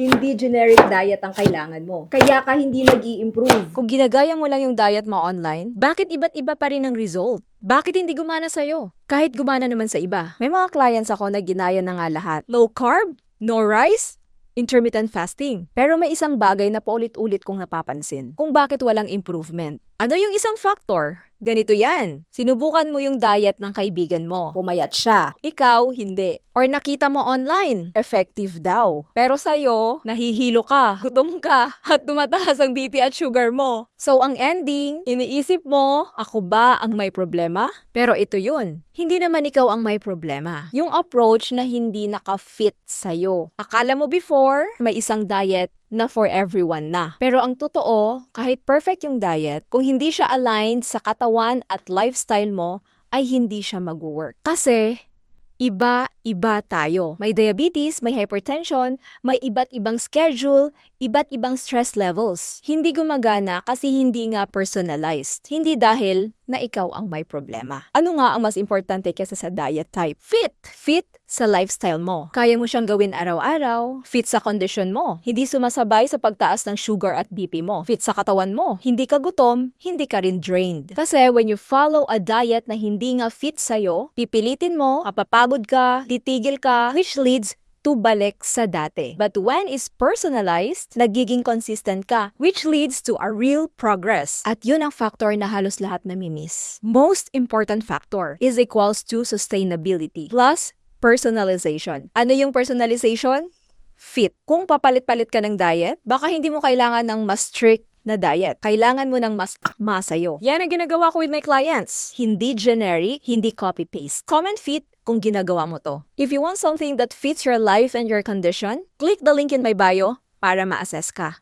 Hindi generic diet ang kailangan mo. Kaya ka hindi nag-i-improve. Kung ginagaya mo lang yung diet mo online, bakit iba't iba pa rin ang result? Bakit hindi gumana sa'yo? Kahit gumana naman sa iba. May mga clients ako na ginaya na nga lahat. Low carb, no rice, intermittent fasting. Pero may isang bagay na paulit-ulit kong napapansin. Kung bakit walang improvement. Ano yung isang factor? Ganito yan. Sinubukan mo yung diet ng kaibigan mo. Pumayat siya. Ikaw, hindi. Or nakita mo online, effective daw. Pero sa'yo, nahihilo ka, gutom ka, at tumataas ang BP at sugar mo. So ang ending, iniisip mo, ako ba ang may problema? Pero ito yun. Hindi naman ikaw ang may problema. Yung approach na hindi naka-fit sa'yo. Akala mo before, may isang diet na for everyone na. Pero ang totoo, kahit perfect yung diet, kung hindi siya aligned sa katawan at lifestyle mo, ay hindi siya mag-work. Kasi, iba-iba tayo. May diabetes, may hypertension, may iba't ibang schedule, iba't ibang stress levels. Hindi gumagana kasi hindi nga personalized. Hindi dahil na ikaw ang may problema. Ano nga ang mas importante kaysa sa diet type? Fit! Fit sa lifestyle mo. Kaya mo siyang gawin araw-araw. Fit sa condition mo. Hindi sumasabay sa pagtaas ng sugar at BP mo. Fit sa katawan mo. Hindi ka gutom, hindi ka rin drained. Kasi when you follow a diet na hindi nga fit sa'yo, pipilitin mo, mapapagod ka, titigil ka, which leads to balik sa dati. But when is personalized, nagiging consistent ka, which leads to a real progress. At yun ang factor na halos lahat namimiss. Most important factor is equals to sustainability plus personalization. Ano yung personalization? Fit. Kung papalit-palit ka ng diet, baka hindi mo kailangan ng mas strict na diet. Kailangan mo ng mas akma sa'yo. Yan ang ginagawa ko with my clients. Hindi generic, hindi copy-paste. Comment fit kung ginagawa mo to. If you want something that fits your life and your condition, click the link in my bio para ma-assess ka.